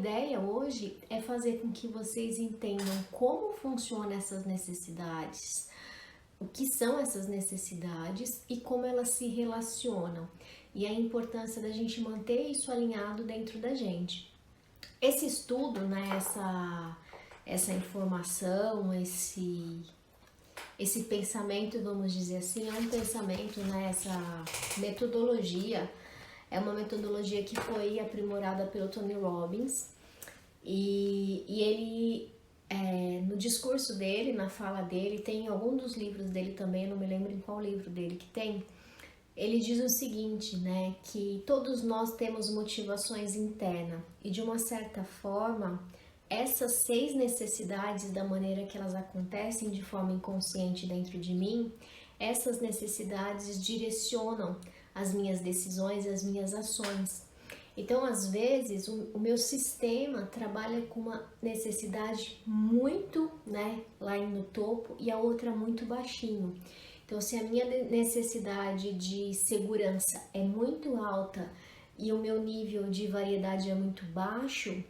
ideia hoje é fazer com que vocês entendam como funcionam essas necessidades, o que são essas necessidades e como elas se relacionam, e a importância da gente manter isso alinhado dentro da gente. Esse estudo, né, essa informação, esse pensamento, vamos dizer assim, é um pensamento, né, essa metodologia, é uma metodologia que foi aprimorada pelo Tony Robbins, e ele, no discurso dele, na fala dele, tem em algum dos livros dele também, eu não me lembro em qual livro dele que tem, ele diz o seguinte, né, que todos nós temos motivações internas e de uma certa forma, essas 6 necessidades, da maneira que elas acontecem de forma inconsciente dentro de mim, essas necessidades direcionam as minhas decisões e as minhas ações. Então, às vezes, o meu sistema trabalha com uma necessidade muito, né, lá no topo e a outra muito baixinho. Então, se a minha necessidade de segurança é muito alta e o meu nível de variedade é muito baixo,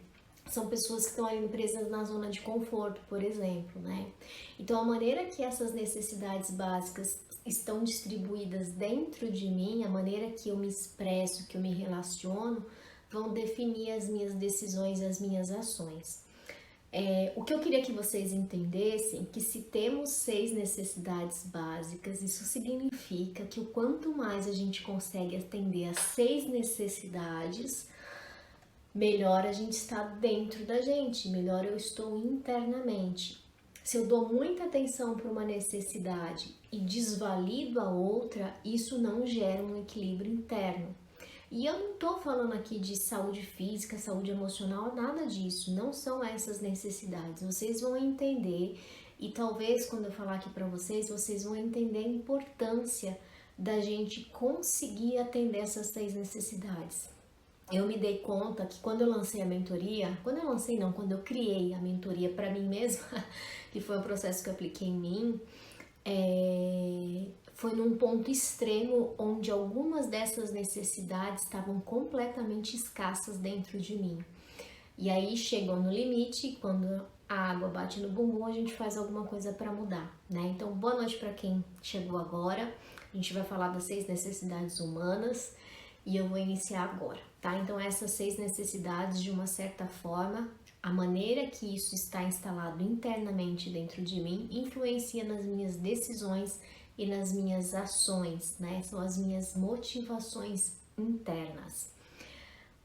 são pessoas que estão ali presas na zona de conforto, por exemplo, né? Então, a maneira que essas necessidades básicas estão distribuídas dentro de mim, a maneira que eu me expresso, que eu me relaciono, vão definir as minhas decisões e as minhas ações. O que eu queria que vocês entendessem, que se temos 6 necessidades básicas, isso significa que o quanto mais a gente consegue atender as 6 necessidades, melhor a gente está dentro da gente, melhor eu estou internamente. Se eu dou muita atenção para uma necessidade e desvalido a outra, isso não gera um equilíbrio interno. E eu não estou falando aqui de saúde física, saúde emocional, nada disso, não são essas necessidades. Vocês vão entender e talvez quando eu falar aqui para vocês, vocês vão entender a importância da gente conseguir atender essas 6 necessidades. Eu me dei conta que quando eu lancei a mentoria, quando eu criei a mentoria para mim mesma, que foi um processo que eu apliquei em mim, foi num ponto extremo onde algumas dessas necessidades estavam completamente escassas dentro de mim. E aí chegou no limite, quando a água bate no bumbum, a gente faz alguma coisa para mudar, né? Então, boa noite para quem chegou agora. A gente vai falar das 6 necessidades humanas e eu vou iniciar agora, tá? Então, essas 6 necessidades, de uma certa forma, a maneira que isso está instalado internamente dentro de mim influencia nas minhas decisões e nas minhas ações, né? São as minhas motivações internas.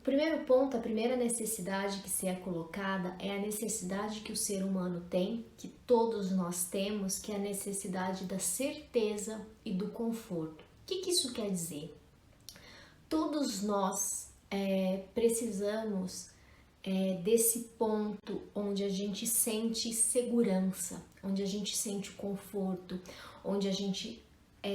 O primeiro ponto, a primeira necessidade que se é colocada é a necessidade que o ser humano tem, que todos nós temos, que é a necessidade da certeza e do conforto. O que isso quer dizer? Todos nós precisamos desse ponto onde a gente sente segurança, onde a gente sente conforto, onde a gente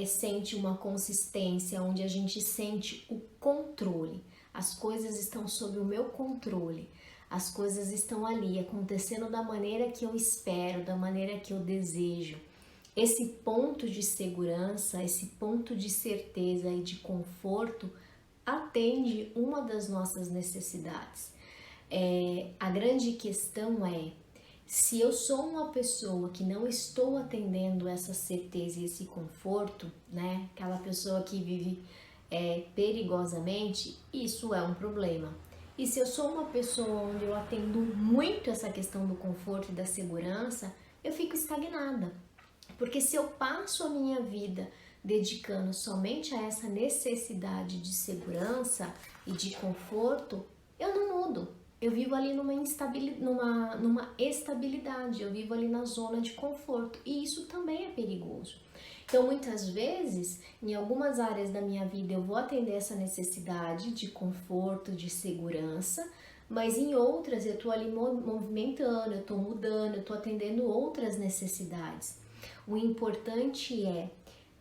sente uma consistência, onde a gente sente o controle. As coisas estão sob o meu controle, as coisas estão ali acontecendo da maneira que eu espero, da maneira que eu desejo. Esse ponto de segurança, esse ponto de certeza e de conforto atende uma das nossas necessidades. A grande questão é, se eu sou uma pessoa que não estou atendendo essa certeza e esse conforto, né, aquela pessoa que vive perigosamente, isso é um problema. E se eu sou uma pessoa onde eu atendo muito essa questão do conforto e da segurança, eu fico estagnada. Porque se eu passo a minha vida dedicando somente a essa necessidade de segurança e de conforto, eu não mudo. Eu vivo ali numa estabilidade, eu vivo ali na zona de conforto e isso também é perigoso. Então, muitas vezes, em algumas áreas da minha vida eu vou atender essa necessidade de conforto, de segurança, mas em outras eu tô ali movimentando, eu tô mudando, eu tô atendendo outras necessidades. O importante é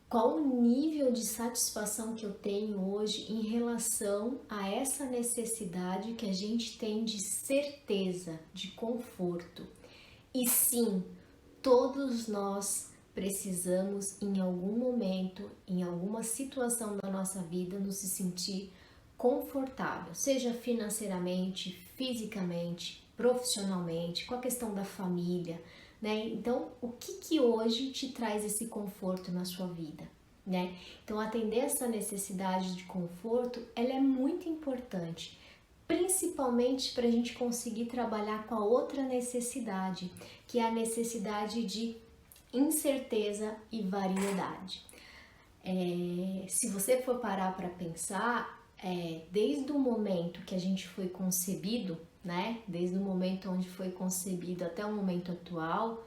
qual o nível de satisfação que eu tenho hoje em relação a essa necessidade que a gente tem de certeza, de conforto. E sim, todos nós precisamos em algum momento, em alguma situação da nossa vida, nos sentir confortável, seja financeiramente, fisicamente, profissionalmente, com a questão da família, né? Então, o que hoje te traz esse conforto na sua vida, né? Então, atender essa necessidade de conforto, ela é muito importante, principalmente para a gente conseguir trabalhar com a outra necessidade, que é a necessidade de incerteza e variedade. Se você for parar para pensar, desde o momento que a gente foi concebido, né? Desde o momento onde foi concebido até o momento atual,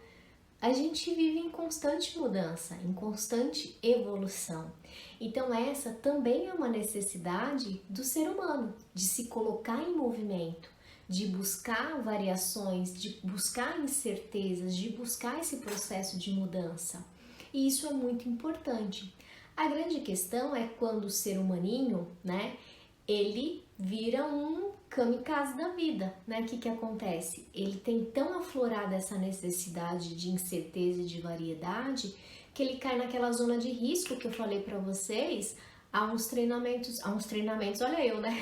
a gente vive em constante mudança, em constante evolução. Então essa também é uma necessidade do ser humano, de se colocar em movimento, de buscar variações, de buscar incertezas, de buscar esse processo de mudança. E isso é muito importante. A grande questão é quando o ser humaninho, né, ele vira um kamikaze da vida, né? O que acontece? Ele tem tão aflorada essa necessidade de incerteza e de variedade que ele cai naquela zona de risco que eu falei para vocês há uns treinamentos, olha eu, né?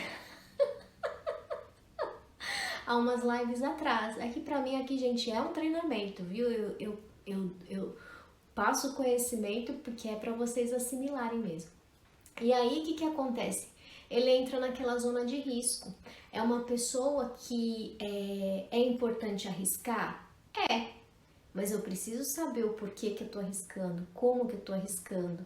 Há umas lives atrás. Aqui para mim aqui, gente, é um treinamento, viu? Eu passo conhecimento porque é para vocês assimilarem mesmo. E aí, o que acontece? Ele entra naquela zona de risco. É uma pessoa que é importante arriscar? É, mas eu preciso saber o porquê que eu tô arriscando, como que eu tô arriscando,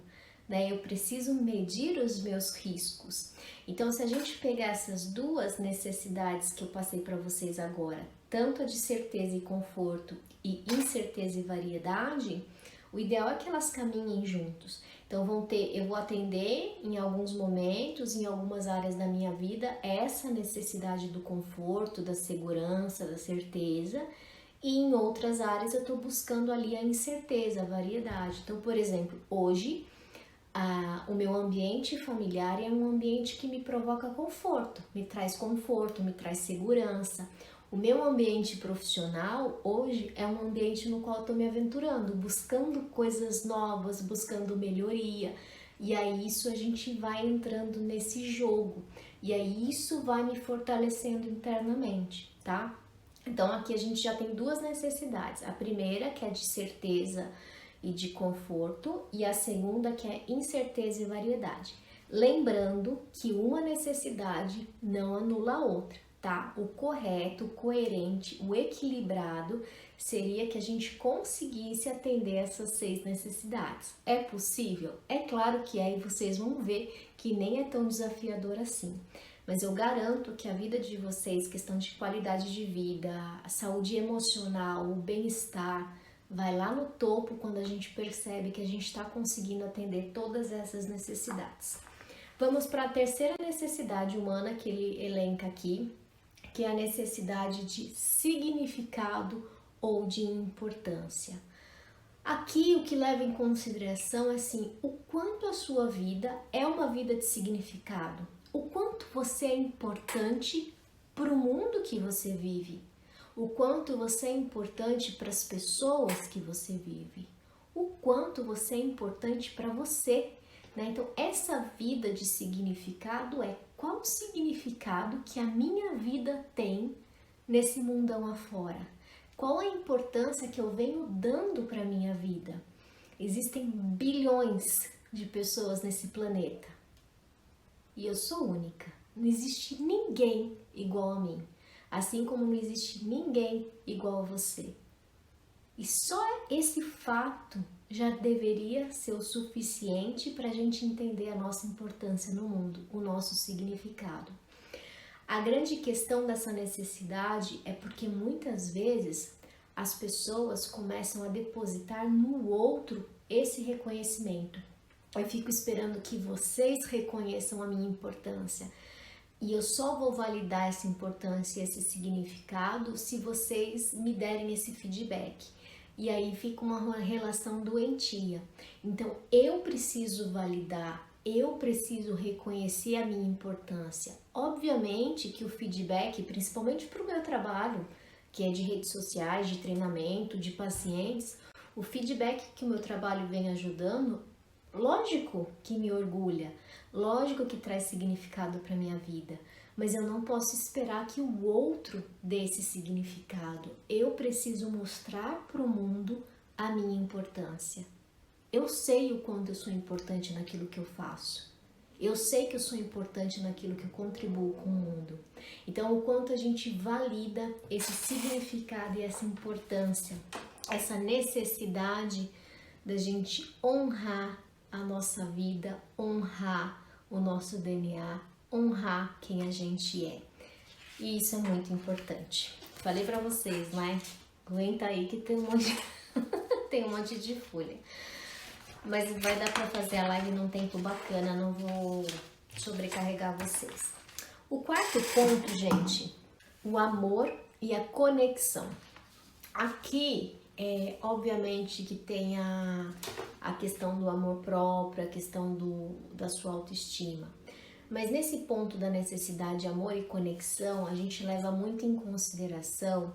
né? Eu preciso medir os meus riscos. Então, se a gente pegar essas duas necessidades que eu passei para vocês agora, tanto a de certeza e conforto e incerteza e variedade, o ideal é que elas caminhem juntos. Então eu vou atender em alguns momentos, em algumas áreas da minha vida, essa necessidade do conforto, da segurança, da certeza, e em outras áreas eu estou buscando ali a incerteza, a variedade. Então, por exemplo, hoje o meu ambiente familiar é um ambiente que me provoca conforto, me traz segurança. O meu ambiente profissional hoje é um ambiente no qual eu estou me aventurando, buscando coisas novas, buscando melhoria. E aí isso a gente vai entrando nesse jogo. E aí isso vai me fortalecendo internamente, tá? Então aqui a gente já tem duas necessidades. A primeira, que é de certeza e de conforto, e a segunda, que é incerteza e variedade. Lembrando que uma necessidade não anula a outra, tá? O correto, o coerente, o equilibrado seria que a gente conseguisse atender essas 6 necessidades. É possível? É claro que é, e vocês vão ver que nem é tão desafiador assim. Mas eu garanto que a vida de vocês, questão de qualidade de vida, a saúde emocional, o bem-estar, vai lá no topo quando a gente percebe que a gente está conseguindo atender todas essas necessidades. Vamos para a terceira necessidade humana que ele elenca aqui, que é a necessidade de significado ou de importância. Aqui o que leva em consideração é assim, o quanto a sua vida é uma vida de significado, o quanto você é importante para o mundo que você vive, o quanto você é importante para as pessoas que você vive, o quanto você é importante para você, né? Então, essa vida de significado é qual o significado que a minha vida tem nesse mundão afora? Qual a importância que eu venho dando para a minha vida? Existem bilhões de pessoas nesse planeta e eu sou única. Não existe ninguém igual a mim, assim como não existe ninguém igual a você. E só esse fato já deveria ser o suficiente para a gente entender a nossa importância no mundo, o nosso significado. A grande questão dessa necessidade é porque muitas vezes as pessoas começam a depositar no outro esse reconhecimento. Eu fico esperando que vocês reconheçam a minha importância. E eu só vou validar essa importância e esse significado se vocês me derem esse feedback. E aí fica uma relação doentia. Então eu preciso validar, eu preciso reconhecer a minha importância. Obviamente que o feedback, principalmente para o meu trabalho, que é de redes sociais, de treinamento, de pacientes, o feedback que o meu trabalho vem ajudando lógico que me orgulha, lógico que traz significado para minha vida, mas eu não posso esperar que o outro dê esse significado. Eu preciso mostrar para o mundo a minha importância. Eu sei o quanto eu sou importante naquilo que eu faço. Eu sei que eu sou importante naquilo que eu contribuo com o mundo. Então, o quanto a gente valida esse significado e essa importância, essa necessidade da gente honrar a nossa vida, honrar o nosso DNA, honrar quem a gente é. E isso é muito importante. Falei pra vocês, né? Aguenta aí que tem um monte, tem um monte de folha. Mas vai dar pra fazer a live num tempo bacana, não vou sobrecarregar vocês. O quarto ponto, gente, o amor e a conexão. Aqui, obviamente que tem a questão do amor próprio, a questão da sua autoestima. Mas nesse ponto da necessidade de amor e conexão, a gente leva muito em consideração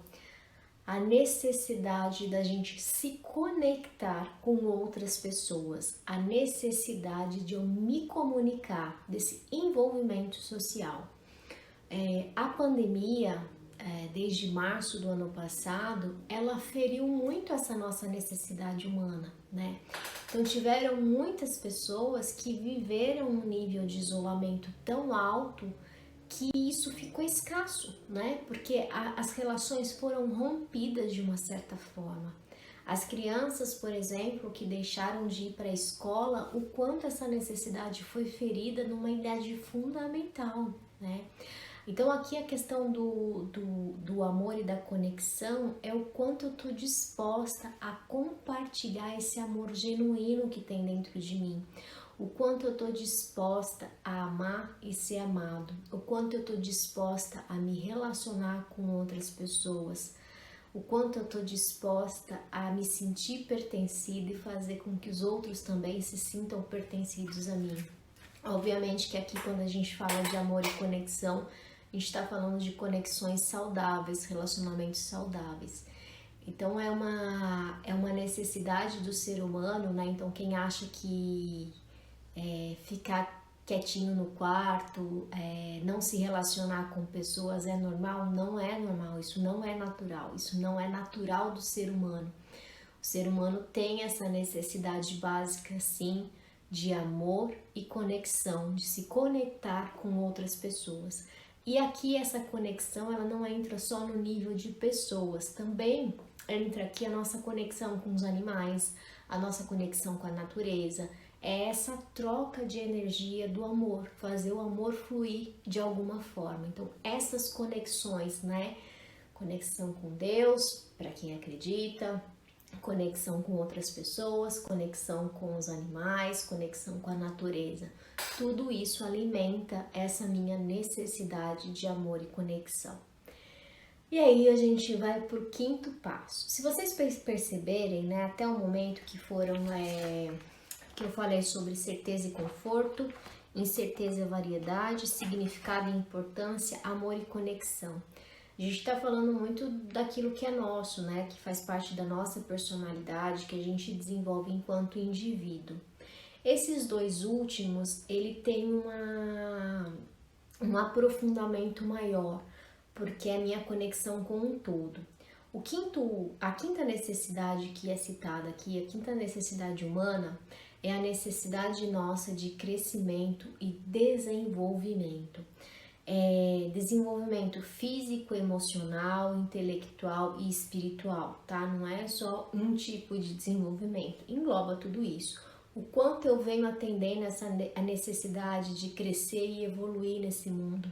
a necessidade da gente se conectar com outras pessoas, a necessidade de eu me comunicar, desse envolvimento social. A pandemia, desde março do ano passado, ela feriu muito essa nossa necessidade humana, né? Então tiveram muitas pessoas que viveram um nível de isolamento tão alto que isso ficou escasso, né? Porque as relações foram rompidas de uma certa forma. As crianças, por exemplo, que deixaram de ir para a escola, o quanto essa necessidade foi ferida numa idade fundamental, né? Então aqui a questão do amor e da conexão é o quanto eu estou disposta a compartilhar esse amor genuíno que tem dentro de mim. O quanto eu estou disposta a amar e ser amado, o quanto eu estou disposta a me relacionar com outras pessoas, o quanto eu estou disposta a me sentir pertencida e fazer com que os outros também se sintam pertencidos a mim. Obviamente que aqui quando a gente fala de amor e conexão, a gente está falando de conexões saudáveis, relacionamentos saudáveis. Então é uma necessidade do ser humano, né? Então quem acha que ficar quietinho no quarto, não se relacionar com pessoas é normal, não é normal, isso não é natural, isso não é natural do ser humano. O ser humano tem essa necessidade básica, sim, de amor e conexão, de se conectar com outras pessoas. E aqui essa conexão, ela não entra só no nível de pessoas, também entra aqui a nossa conexão com os animais, a nossa conexão com a natureza. É essa troca de energia do amor, fazer o amor fluir de alguma forma. Então, essas conexões, né? Conexão com Deus, para quem acredita, conexão com outras pessoas, conexão com os animais, conexão com a natureza. Tudo isso alimenta essa minha necessidade de amor e conexão. E aí a gente vai para o quinto passo. Se vocês perceberem, né, até o momento que que eu falei sobre certeza e conforto, incerteza e variedade, significado e importância, amor e conexão. A gente está falando muito daquilo que é nosso, né? Que faz parte da nossa personalidade, que a gente desenvolve enquanto indivíduo. Esses dois últimos, ele tem um aprofundamento maior, porque é a minha conexão com um todo. A quinta necessidade que é citada aqui, a quinta necessidade humana, é a necessidade nossa de crescimento e desenvolvimento. Desenvolvimento físico, emocional, intelectual e espiritual, tá? Não é só um tipo de desenvolvimento, engloba tudo isso. O quanto eu venho atendendo a necessidade de crescer e evoluir nesse mundo.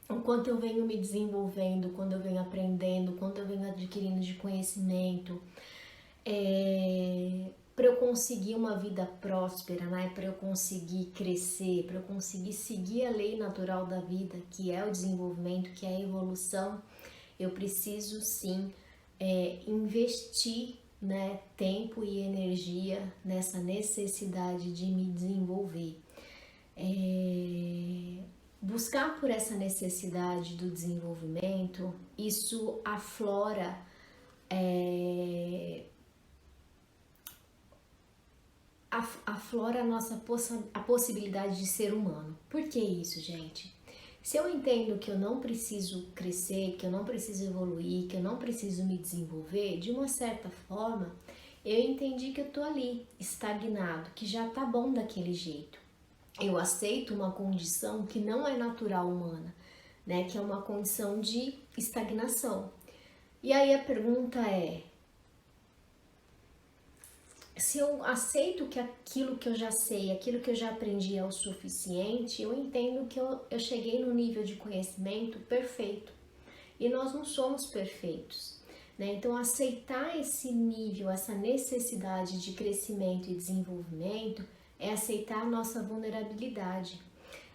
O quanto eu venho me desenvolvendo, quando eu venho aprendendo, quanto eu venho adquirindo de conhecimento, para eu conseguir uma vida próspera, né? Para eu conseguir crescer, para eu conseguir seguir a lei natural da vida, que é o desenvolvimento, que é a evolução, eu preciso sim investir, né, tempo e energia nessa necessidade de me desenvolver. Buscar por essa necessidade do desenvolvimento, isso aflora aflora a possibilidade de ser humano. Por que isso, gente? Se eu entendo que eu não preciso crescer, que eu não preciso evoluir, que eu não preciso me desenvolver, de uma certa forma, eu entendi que eu tô ali, estagnado, que já tá bom daquele jeito. Eu aceito uma condição que não é natural humana, né? Que é uma condição de estagnação. E aí a pergunta é: se eu aceito que aquilo que eu já sei, aquilo que eu já aprendi é o suficiente, eu entendo que eu cheguei no nível de conhecimento perfeito. E nós não somos perfeitos, né? Então, aceitar esse nível, essa necessidade de crescimento e desenvolvimento é aceitar a nossa vulnerabilidade,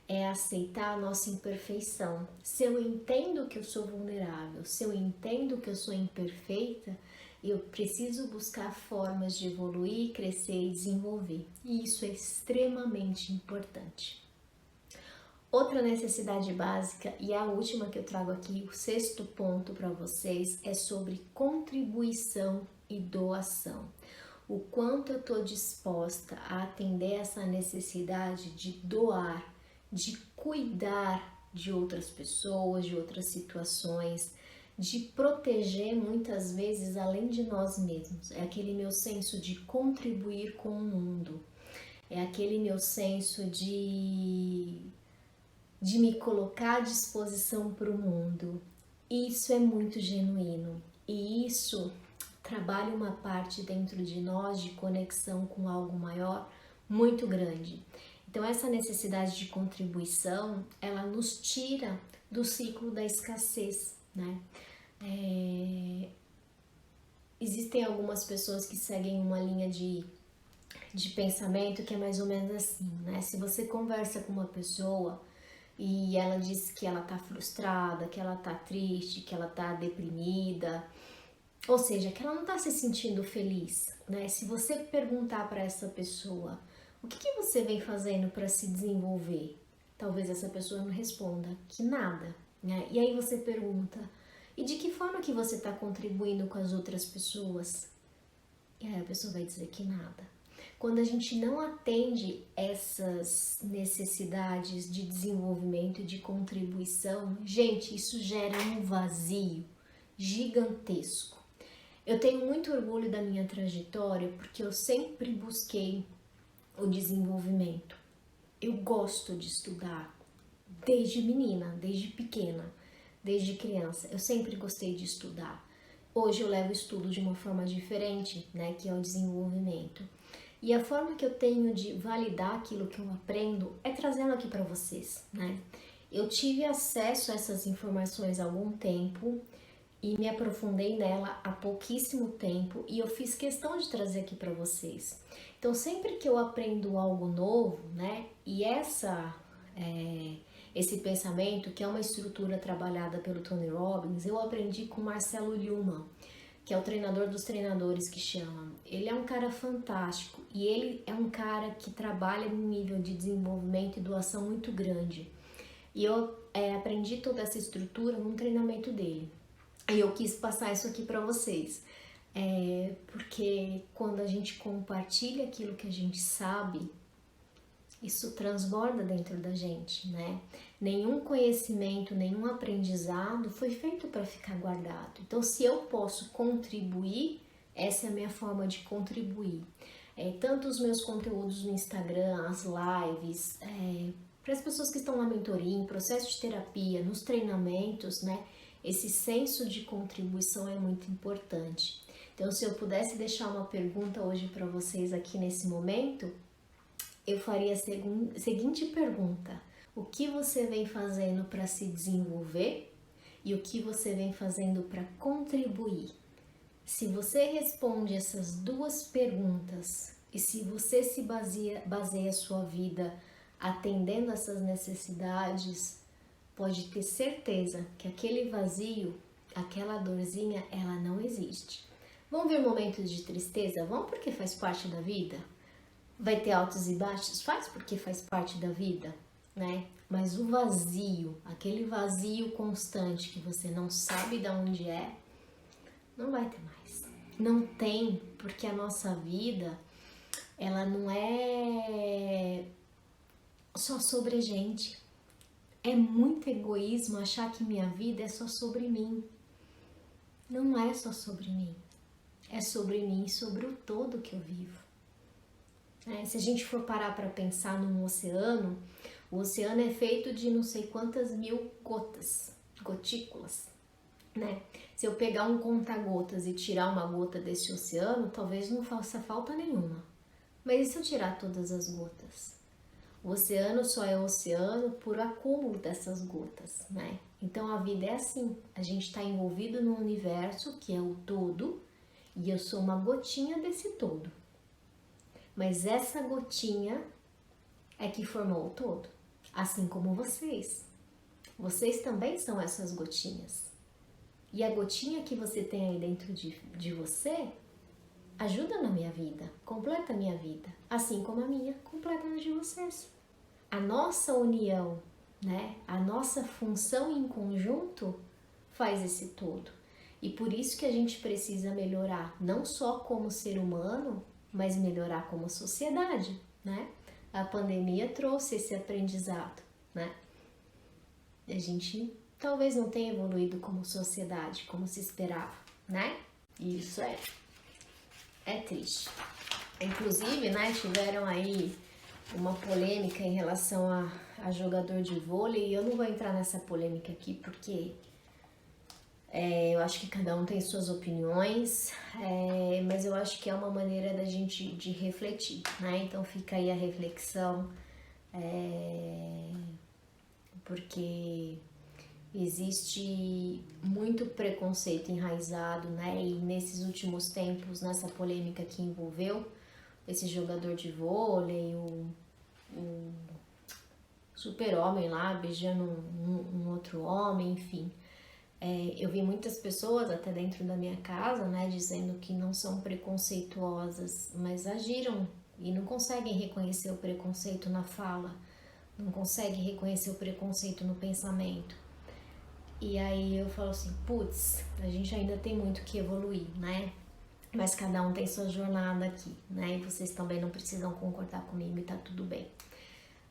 é aceitar a nossa imperfeição. Se eu entendo que eu sou vulnerável, se eu entendo que eu sou imperfeita, eu preciso buscar formas de evoluir, crescer e desenvolver. E isso é extremamente importante. Outra necessidade básica, e a última que eu trago aqui, o sexto ponto para vocês, é sobre contribuição e doação. O quanto eu estou disposta a atender essa necessidade de doar, de cuidar de outras pessoas, de outras situações, de proteger muitas vezes além de nós mesmos. É aquele meu senso de contribuir com o mundo, é aquele meu senso de me colocar à disposição para o mundo. Isso é muito genuíno e isso trabalha uma parte dentro de nós de conexão com algo maior muito grande. Então essa necessidade de contribuição, ela nos tira do ciclo da escassez, né? Existem algumas pessoas que seguem uma linha de pensamento que é mais ou menos assim, né? Se você conversa com uma pessoa e ela diz que ela tá frustrada, que ela tá triste, que ela tá deprimida, ou seja, que ela não tá se sentindo feliz, né? Se você perguntar para essa pessoa, o que você vem fazendo para se desenvolver? Talvez essa pessoa não responda que nada, né? E aí você pergunta, e de que forma que você está contribuindo com as outras pessoas? E aí a pessoa vai dizer que nada. Quando a gente não atende essas necessidades de desenvolvimento e de contribuição, gente, isso gera um vazio gigantesco. Eu tenho muito orgulho da minha trajetória porque eu sempre busquei o desenvolvimento. Eu gosto de estudar desde menina, desde pequena, desde criança. Eu sempre gostei de estudar. Hoje eu levo o estudo de uma forma diferente, né, que é o desenvolvimento. E a forma que eu tenho de validar aquilo que eu aprendo é trazendo aqui para vocês, né? Eu tive acesso a essas informações há algum tempo e me aprofundei nela há pouquíssimo tempo e eu fiz questão de trazer aqui para vocês. Então, sempre que eu aprendo algo novo, né? E esse pensamento, que é uma estrutura trabalhada pelo Tony Robbins, eu aprendi com Marcelo Lhuma, que é o treinador dos treinadores que chama. Ele é um cara fantástico e ele é um cara que trabalha num nível de desenvolvimento e doação muito grande. E eu aprendi toda essa estrutura num treinamento dele. E eu quis passar isso aqui para vocês. Porque quando a gente compartilha aquilo que a gente sabe, isso transborda dentro da gente, né? Nenhum conhecimento, nenhum aprendizado foi feito para ficar guardado. Então, se eu posso contribuir, essa é a minha forma de contribuir. Tanto os meus conteúdos no Instagram, as lives, para as pessoas que estão na mentoria, em processo de terapia, nos treinamentos, né? Esse senso de contribuição é muito importante. Então, se eu pudesse deixar uma pergunta hoje para vocês aqui nesse momento, eu faria a seguinte pergunta: o que você vem fazendo para se desenvolver e o que você vem fazendo para contribuir? Se você responde essas duas perguntas e se você se baseia a sua vida atendendo essas necessidades, pode ter certeza que aquele vazio, aquela dorzinha, ela não existe. Vão vir momentos de tristeza? Vão, porque faz parte da vida. Vai ter altos e baixos? Faz, porque faz parte da vida, né? Mas o vazio, aquele vazio constante que você não sabe de onde é, não vai ter mais. Não tem, porque a nossa vida, ela não é só sobre a gente. É muito egoísmo achar que minha vida é só sobre mim. Não é só sobre mim. É sobre mim e sobre o todo que eu vivo. Se a gente for parar para pensar num oceano, o oceano é feito de não sei quantas mil gotas, gotículas, né? Se eu pegar um conta-gotas e tirar uma gota desse oceano, talvez não faça falta nenhuma. Mas e se eu tirar todas as gotas? O oceano só é oceano por acúmulo dessas gotas, né? Então a vida é assim, a gente está envolvido no universo que é o todo e eu sou uma gotinha desse todo. Mas essa gotinha é que formou o todo, assim como vocês. Vocês também são essas gotinhas. E a gotinha que você tem aí dentro de você ajuda na minha vida, completa a minha vida, assim como a minha completa a de vocês. A nossa união, né? A nossa função em conjunto faz esse todo. E por isso que a gente precisa melhorar, não só como ser humano, mas melhorar como sociedade, né? A pandemia trouxe esse aprendizado, né? A gente talvez não tenha evoluído como sociedade, como se esperava, né? E isso é triste. Inclusive, né, tiveram aí uma polêmica em relação a jogador de vôlei, e eu não vou entrar nessa polêmica aqui porque eu acho que cada um tem suas opiniões, mas eu acho que é uma maneira da gente de refletir, né? Então fica aí a reflexão, porque existe muito preconceito enraizado, né? E nesses últimos tempos, nessa polêmica que envolveu esse jogador de vôlei, o super-homem lá beijando um outro homem, enfim. Eu vi muitas pessoas até dentro da minha casa, né, dizendo que não são preconceituosas, mas agiram e não conseguem reconhecer o preconceito na fala, não conseguem reconhecer o preconceito no pensamento. E aí eu falo assim, putz, a gente ainda tem muito que evoluir, né? Mas cada um tem sua jornada aqui, né? E vocês também não precisam concordar comigo e tá tudo bem.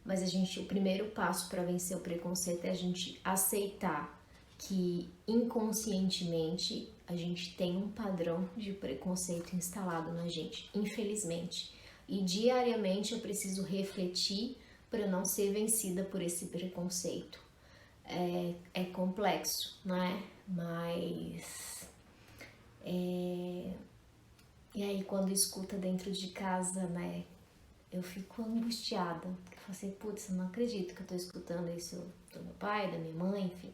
Mas o primeiro passo para vencer o preconceito é a gente aceitar que inconscientemente a gente tem um padrão de preconceito instalado na gente, infelizmente. E diariamente eu preciso refletir para não ser vencida por esse preconceito. É complexo, né? Mas e aí quando escuta dentro de casa, né, eu fico angustiada, porque eu falo assim, putz, eu não acredito que eu tô escutando isso do meu pai, da minha mãe, enfim.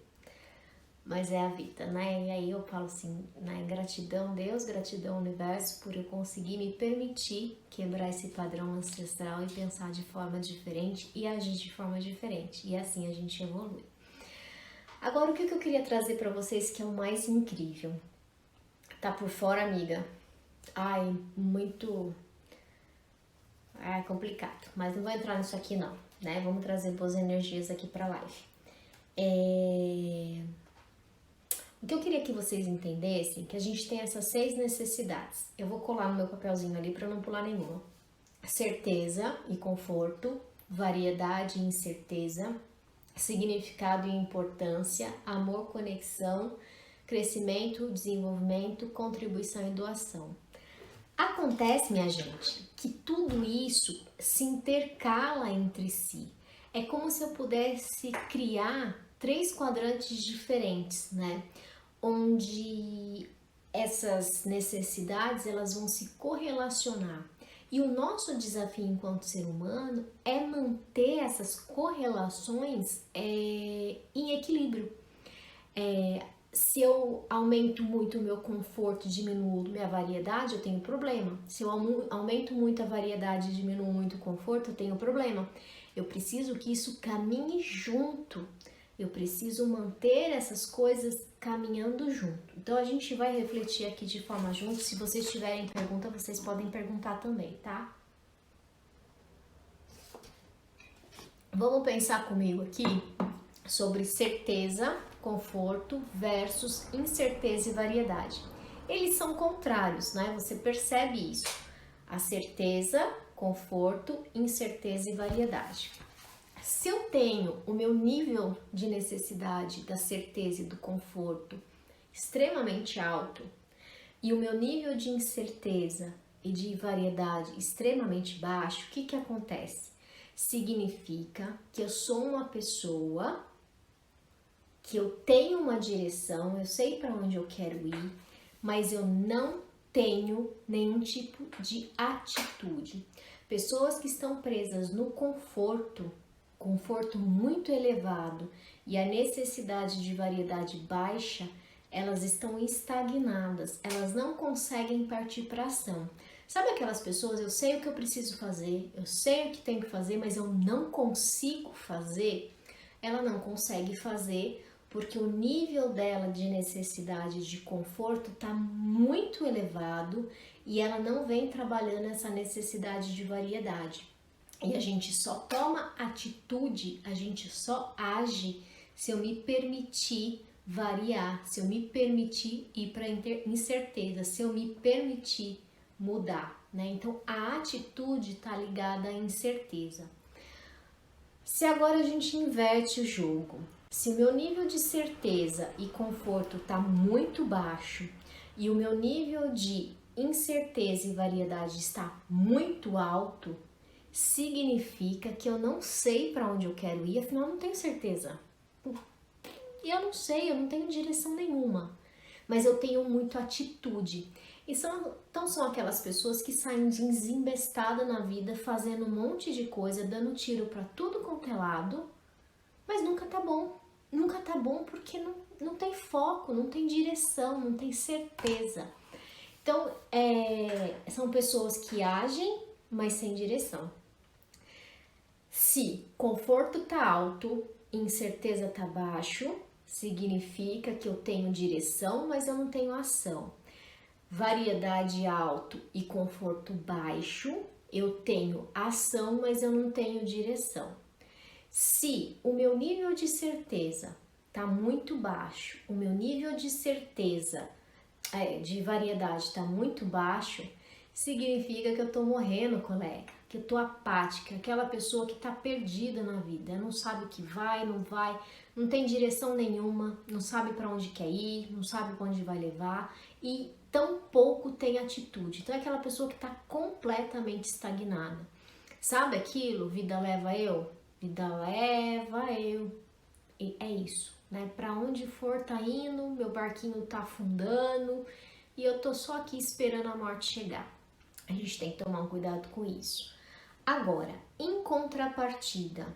Mas é a vida, né? E aí eu falo assim, né, gratidão Deus, gratidão universo por eu conseguir me permitir quebrar esse padrão ancestral e pensar de forma diferente e agir de forma diferente. E assim a gente evolui. Agora o que eu queria trazer pra vocês que é o mais incrível? Tá por fora, amiga? Ai, muito... É complicado, mas não vou entrar nisso aqui não, né? Vamos trazer boas energias aqui pra live. O que eu queria que vocês entendessem é que a gente tem essas 6 necessidades. Eu vou colar no meu papelzinho ali para não pular nenhuma. Certeza e conforto, variedade e incerteza, significado e importância, amor, conexão, crescimento, desenvolvimento, contribuição e doação. Acontece, minha gente, que tudo isso se intercala entre si. É como se eu pudesse criar 3 quadrantes diferentes, né? Onde essas necessidades elas vão se correlacionar. E o nosso desafio enquanto ser humano é manter essas correlações em equilíbrio. Se eu aumento muito o meu conforto e diminuo minha variedade, eu tenho problema. Se eu aumento muito a variedade e diminuo muito o conforto, eu tenho problema. Eu preciso que isso caminhe junto. Eu preciso manter essas coisas caminhando junto. Então a gente vai refletir aqui de forma junto. Se vocês tiverem pergunta, vocês podem perguntar também, tá? Vamos pensar comigo aqui sobre certeza, conforto versus incerteza e variedade. Eles são contrários, né? Você percebe isso. A certeza, conforto, incerteza e variedade. Se eu tenho o meu nível de necessidade da certeza e do conforto extremamente alto e o meu nível de incerteza e de variedade extremamente baixo, o que que acontece? Significa que eu sou uma pessoa que eu tenho uma direção, eu sei para onde eu quero ir, mas eu não tenho nenhum tipo de atitude. Pessoas que estão presas no conforto muito elevado e a necessidade de variedade baixa, elas estão estagnadas, elas não conseguem partir para ação. Sabe aquelas pessoas, eu sei o que eu preciso fazer, eu sei o que tenho que fazer, mas eu não consigo fazer? Ela não consegue fazer porque o nível dela de necessidade de conforto está muito elevado e ela não vem trabalhando essa necessidade de variedade. E a gente só toma atitude, a gente só age se eu me permitir variar, se eu me permitir ir para incerteza, se eu me permitir mudar, né? Então a atitude está ligada à incerteza. Se agora a gente inverte o jogo, se o meu nível de certeza e conforto está muito baixo e o meu nível de incerteza e variedade está muito alto, significa que eu não sei para onde eu quero ir, afinal eu não tenho certeza. E eu não sei, eu não tenho direção nenhuma, mas eu tenho muito atitude. Então são aquelas pessoas que saem desembestadas na vida, fazendo um monte de coisa, dando tiro para tudo quanto é lado, mas nunca tá bom. Nunca tá bom porque não tem foco, não tem direção, não tem certeza. Então, são pessoas que agem, mas sem direção. Se conforto tá alto, incerteza tá baixo, significa que eu tenho direção, mas eu não tenho ação. Variedade alto e conforto baixo, eu tenho ação, mas eu não tenho direção. Se o meu nível de certeza tá muito baixo, o meu nível de certeza, de variedade tá muito baixo, significa que eu tô morrendo, colega, que eu tô apática, aquela pessoa que tá perdida na vida, não sabe o que vai, não tem direção nenhuma, não sabe para onde quer ir, não sabe para onde vai levar e tão pouco tem atitude. Então é aquela pessoa que tá completamente estagnada. Sabe aquilo? Vida leva eu? Vida leva eu. E é isso, né? Para onde for tá indo, meu barquinho tá afundando e eu tô só aqui esperando a morte chegar. A gente tem que tomar um cuidado com isso. Agora, em contrapartida,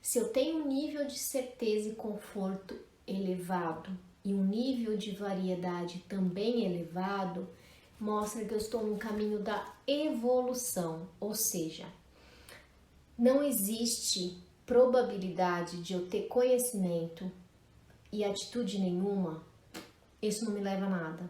se eu tenho um nível de certeza e conforto elevado e um nível de variedade também elevado, mostra que eu estou no caminho da evolução, ou seja, não existe probabilidade de eu ter conhecimento e atitude nenhuma, isso não me leva a nada.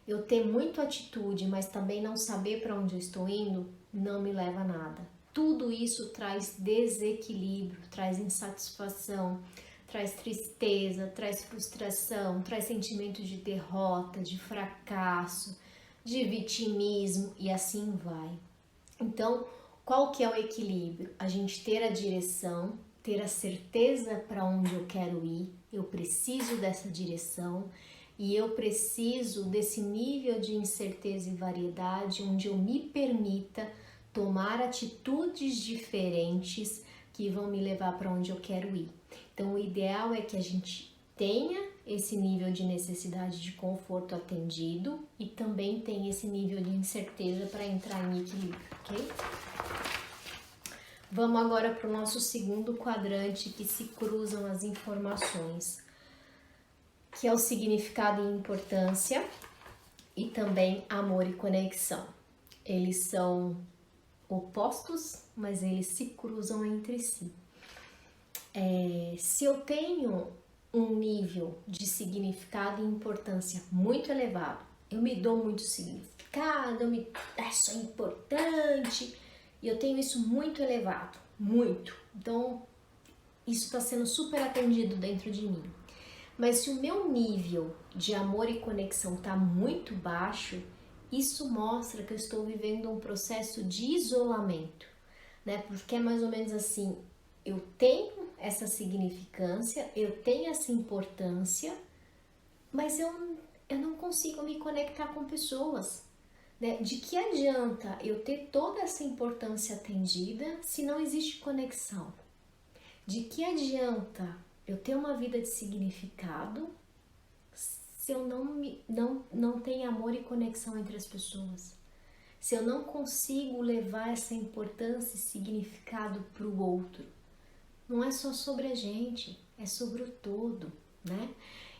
Eu ter muita atitude, mas também não saber para onde eu estou indo, não me leva a nada. Tudo isso traz desequilíbrio, traz insatisfação, traz tristeza, traz frustração, traz sentimento de derrota, de fracasso, de vitimismo e assim vai. Então, qual que é o equilíbrio? A gente ter a direção, ter a certeza para onde eu quero ir, eu preciso dessa direção e eu preciso desse nível de incerteza e variedade onde eu me permita tomar atitudes diferentes que vão me levar para onde eu quero ir. Então, o ideal é que a gente tenha esse nível de necessidade de conforto atendido e também tenha esse nível de incerteza para entrar em equilíbrio, ok? Vamos agora para o nosso segundo quadrante que se cruzam as informações, que é o significado e importância e também amor e conexão. Eles são opostos, mas eles se cruzam entre si. Se eu tenho um nível de significado e importância muito elevado, eu me dou muito significado, sou importante, e eu tenho isso muito elevado, muito. Então, isso está sendo super atendido dentro de mim. Mas se o meu nível de amor e conexão está muito baixo, isso mostra que eu estou vivendo um processo de isolamento, né? Porque é mais ou menos assim, eu tenho essa significância, eu tenho essa importância, mas eu não consigo me conectar com pessoas, né? De que adianta eu ter toda essa importância atendida se não existe conexão? De que adianta eu ter uma vida de significado se eu não tenho amor e conexão entre as pessoas? Se eu não consigo levar essa importância e significado para o outro? Não é só sobre a gente, é sobre o todo, né?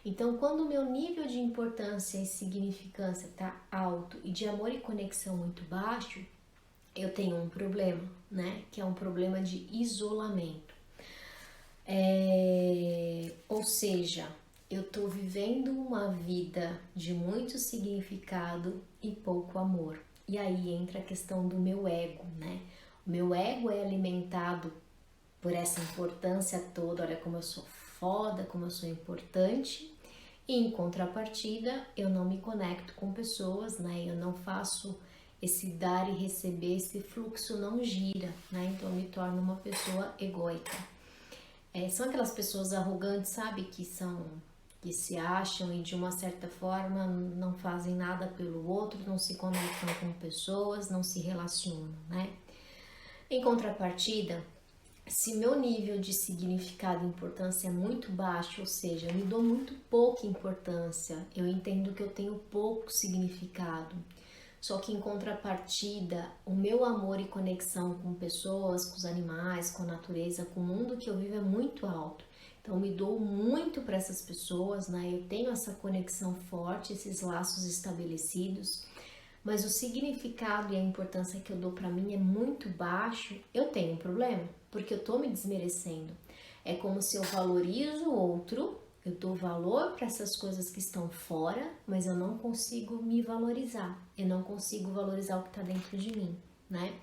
Então, quando o meu nível de importância e significância está alto e de amor e conexão muito baixo, eu tenho um problema, né? Que é um problema de isolamento. Ou seja, eu estou vivendo uma vida de muito significado e pouco amor. E aí entra a questão do meu ego, né? O meu ego é alimentado por essa importância toda, olha como eu sou foda, como eu sou importante. E em contrapartida, eu não me conecto com pessoas, né? Eu não faço esse dar e receber, esse fluxo não gira, né? Então eu me torno uma pessoa egóica. São aquelas pessoas arrogantes, sabe? Que se acham e de uma certa forma não fazem nada pelo outro, não se conectam com pessoas, não se relacionam, né? Em contrapartida, se meu nível de significado e importância é muito baixo, ou seja, eu me dou muito pouca importância, eu entendo que eu tenho pouco significado, só que em contrapartida, o meu amor e conexão com pessoas, com os animais, com a natureza, com o mundo que eu vivo é muito alto. Então, eu me dou muito para essas pessoas, né? Eu tenho essa conexão forte, esses laços estabelecidos, mas o significado e a importância que eu dou para mim é muito baixo. Eu tenho um problema, porque eu tô me desmerecendo. É como se eu valorizo o outro, eu dou valor para essas coisas que estão fora, mas eu não consigo me valorizar. Eu não consigo valorizar o que está dentro de mim, né?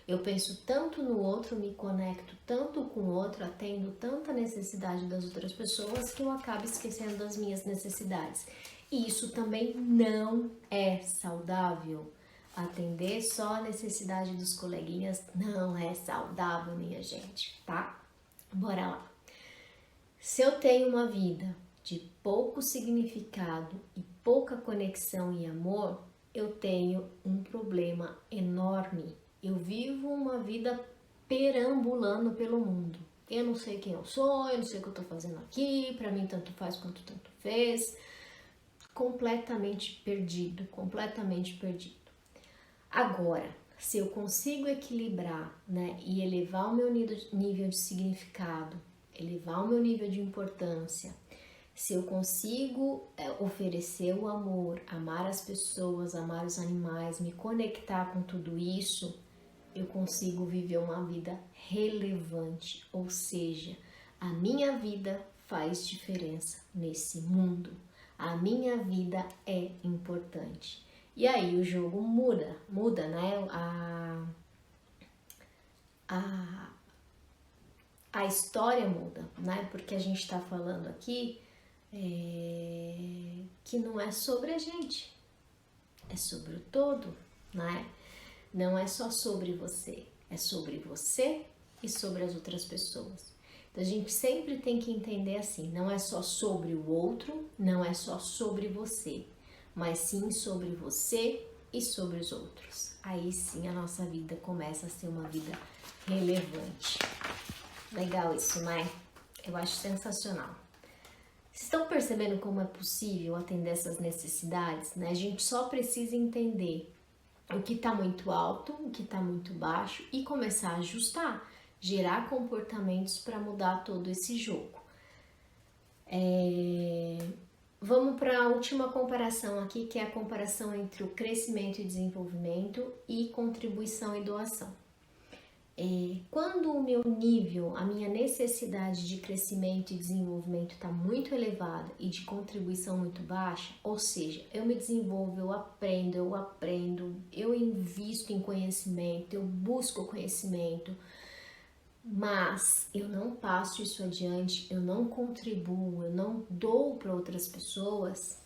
Eu penso tanto no outro, me conecto tanto com o outro, atendo tanta necessidade das outras pessoas que eu acabo esquecendo das minhas necessidades. E isso também não é saudável. Atender só a necessidade dos coleguinhas não é saudável, minha gente, tá? Bora lá. Se eu tenho uma vida de pouco significado e pouca conexão e amor, eu tenho um problema enorme. Eu vivo uma vida perambulando pelo mundo. Eu não sei quem eu sou, eu não sei o que eu tô fazendo aqui, pra mim tanto faz quanto tanto fez. Completamente perdido, completamente perdido. Agora, se eu consigo equilibrar, né, e elevar o meu nível de significado, elevar o meu nível de importância, se eu consigo oferecer o amor, amar as pessoas, amar os animais, me conectar com tudo isso, eu consigo viver uma vida relevante, ou seja, a minha vida faz diferença nesse mundo. A minha vida é importante. E aí o jogo muda, né? A história muda, né? Porque a gente tá falando aqui que não é sobre a gente, é sobre o todo, né? Não é só sobre você, é sobre você e sobre as outras pessoas. Então a gente sempre tem que entender assim, não é só sobre o outro, não é só sobre você, mas sim sobre você e sobre os outros. Aí sim a nossa vida começa a ser uma vida relevante. Legal isso, né? Eu acho sensacional. Vocês estão percebendo como é possível atender essas necessidades, né? A gente só precisa entender o que está muito alto, o que está muito baixo e começar a ajustar, gerar comportamentos para mudar todo esse jogo. Vamos para a última comparação aqui, que é a comparação entre o crescimento e desenvolvimento e contribuição e doação. Quando o meu nível, a minha necessidade de crescimento e desenvolvimento está muito elevada e de contribuição muito baixa, ou seja, eu me desenvolvo, eu invisto em conhecimento, eu busco conhecimento, mas eu não passo isso adiante, eu não contribuo, eu não dou para outras pessoas,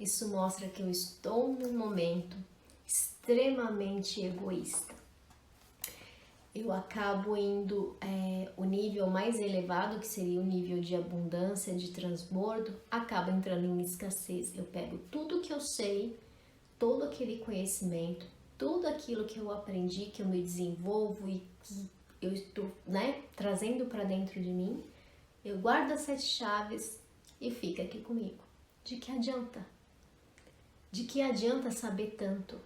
isso mostra que eu estou num momento extremamente egoísta. Eu acabo indo o nível mais elevado, que seria o nível de abundância, de transbordo, acaba entrando em escassez. Eu pego tudo que eu sei, todo aquele conhecimento, tudo aquilo que eu aprendi, que eu me desenvolvo e que eu estou, trazendo para dentro de mim, eu guardo as 7 chaves e fica aqui comigo. De que adianta? De que adianta saber tanto?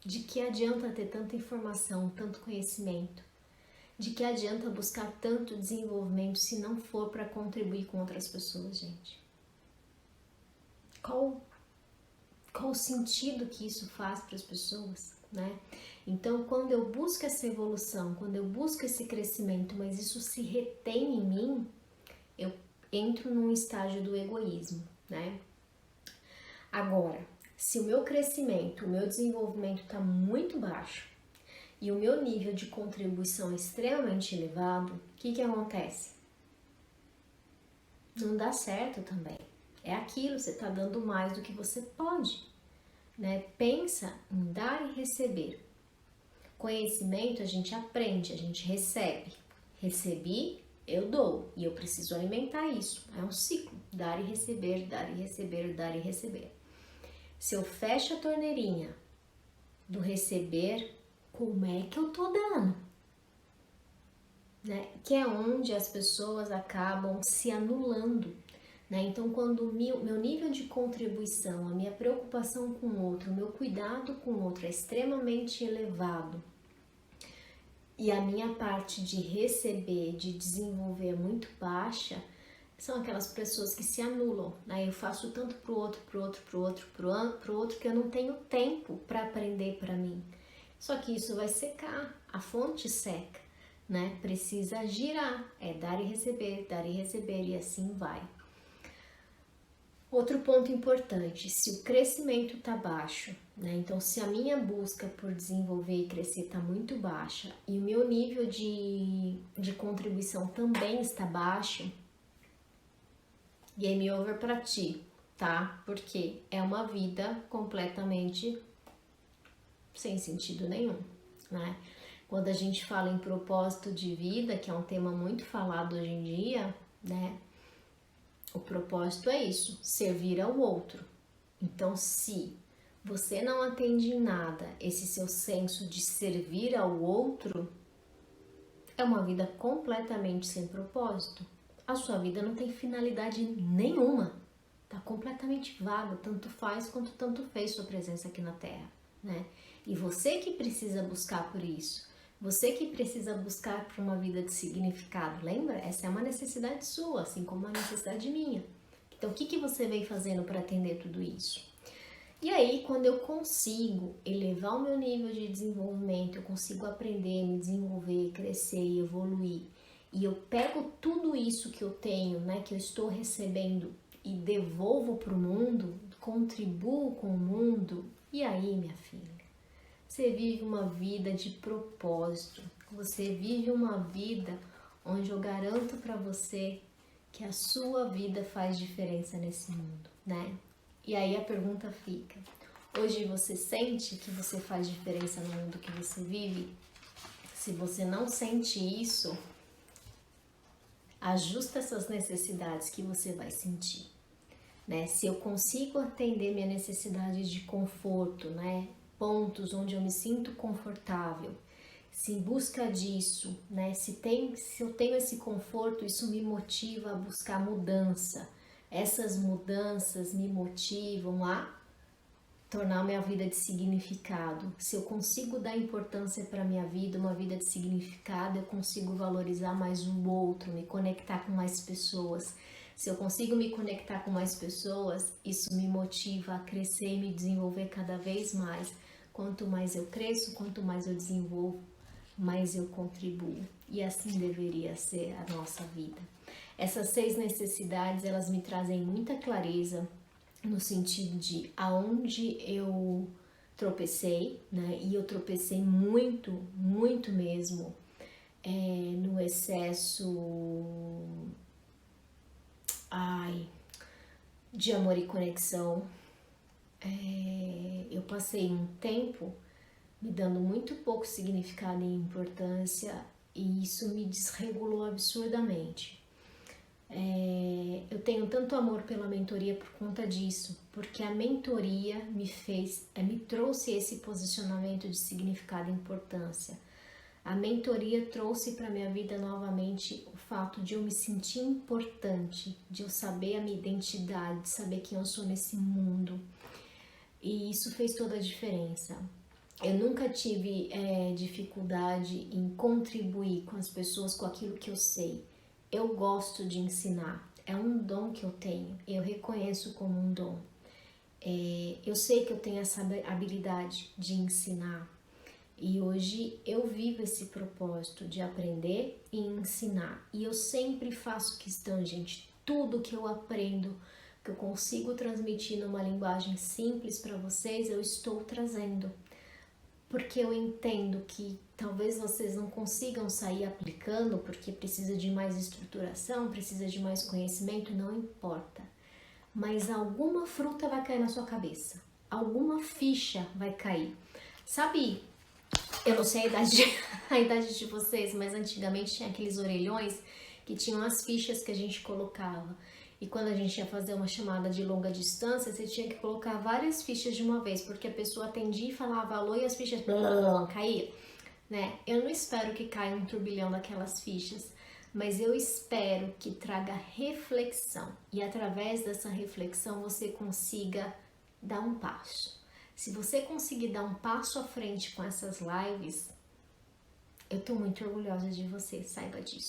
De que adianta ter tanta informação, tanto conhecimento? De que adianta buscar tanto desenvolvimento se não for para contribuir com outras pessoas, gente? Qual o sentido que isso faz para as pessoas, né? Então, quando eu busco essa evolução, quando eu busco esse crescimento, mas isso se retém em mim, eu entro num estágio do egoísmo, né? Agora, se o meu crescimento, o meu desenvolvimento está muito baixo e o meu nível de contribuição é extremamente elevado, o que acontece? Não dá certo também. É aquilo, você está dando mais do que você pode, né? Pensa em dar e receber. Conhecimento a gente aprende, a gente recebe. Recebi, eu dou e eu preciso alimentar isso. É um ciclo, dar e receber, dar e receber, dar e receber. Se eu fecho a torneirinha do receber, como é que eu tô dando? Né? Que é onde as pessoas acabam se anulando. Né? Então, quando o meu nível de contribuição, a minha preocupação com o outro, o meu cuidado com o outro é extremamente elevado e a minha parte de receber, de desenvolver é muito baixa, são aquelas pessoas que se anulam, né? Eu faço tanto pro outro, que eu não tenho tempo para aprender para mim. Só que isso vai secar, a fonte seca, né? Precisa girar, é dar e receber e assim vai. Outro ponto importante, se o crescimento está baixo, né? Então se a minha busca por desenvolver e crescer está muito baixa e o meu nível de contribuição também está baixo, game over pra ti, tá? Porque é uma vida completamente sem sentido nenhum, né? Quando a gente fala em propósito de vida, que é um tema muito falado hoje em dia, né? O propósito é isso, servir ao outro. Então, se você não atende em nada esse seu senso de servir ao outro, é uma vida completamente sem propósito. A sua vida não tem finalidade nenhuma. Tá completamente vago, tanto faz quanto tanto fez sua presença aqui na Terra, né? E você que precisa buscar por isso. Você que precisa buscar por uma vida de significado. Lembra? Essa é uma necessidade sua, assim como uma necessidade minha. Então, o que você vem fazendo para atender tudo isso? E aí, quando eu consigo elevar o meu nível de desenvolvimento, eu consigo aprender, me desenvolver, crescer e evoluir, e eu pego tudo isso que eu tenho, né, que eu estou recebendo e devolvo para o mundo, contribuo com o mundo, e aí, minha filha, você vive uma vida de propósito, você vive uma vida onde eu garanto para você que a sua vida faz diferença nesse mundo, né? E aí a pergunta fica, hoje você sente que você faz diferença no mundo que você vive? Se você não sente isso, ajusta essas necessidades que você vai sentir, né? Se eu consigo atender minha necessidade de conforto, né? Pontos onde eu me sinto confortável, se em busca disso, né? Se eu tenho esse conforto, isso me motiva a buscar mudança. Essas mudanças me motivam a tornar minha vida de significado. Se eu consigo dar importância para minha vida, uma vida de significado, eu consigo valorizar mais o outro, me conectar com mais pessoas. Se eu consigo me conectar com mais pessoas, isso me motiva a crescer e me desenvolver cada vez mais. Quanto mais eu cresço, quanto mais eu desenvolvo, mais eu contribuo. E assim deveria ser a nossa vida. Essas 6 necessidades, elas me trazem muita clareza no sentido de aonde eu tropecei, né? E eu tropecei muito, muito mesmo no excesso de amor e conexão, eu passei um tempo me dando muito pouco significado e importância e isso me desregulou absurdamente. Eu tenho tanto amor pela mentoria por conta disso, porque a mentoria me trouxe esse posicionamento de significado e importância. A mentoria trouxe para minha vida novamente o fato de eu me sentir importante, de eu saber a minha identidade, de saber quem eu sou nesse mundo. E isso fez toda a diferença. Eu nunca tive dificuldade em contribuir com as pessoas com aquilo que eu sei. Eu gosto de ensinar, é um dom que eu tenho, eu reconheço como um dom. Eu sei que eu tenho essa habilidade de ensinar e hoje eu vivo esse propósito de aprender e ensinar. E eu sempre faço questão, gente, tudo que eu aprendo, que eu consigo transmitir numa linguagem simples para vocês, eu estou trazendo. Porque eu entendo que talvez vocês não consigam sair aplicando, porque precisa de mais estruturação, precisa de mais conhecimento, não importa. Mas alguma fruta vai cair na sua cabeça, alguma ficha vai cair. Sabe, eu não sei a idade de vocês, mas antigamente tinha aqueles orelhões que tinham as fichas que a gente colocava. E quando a gente ia fazer uma chamada de longa distância, você tinha que colocar várias fichas de uma vez, porque a pessoa atendia e falava alô e as fichas caíam, né? Eu não espero que caia um turbilhão daquelas fichas, mas eu espero que traga reflexão. E através dessa reflexão você consiga dar um passo. Se você conseguir dar um passo à frente com essas lives, eu tô muito orgulhosa de você, saiba disso.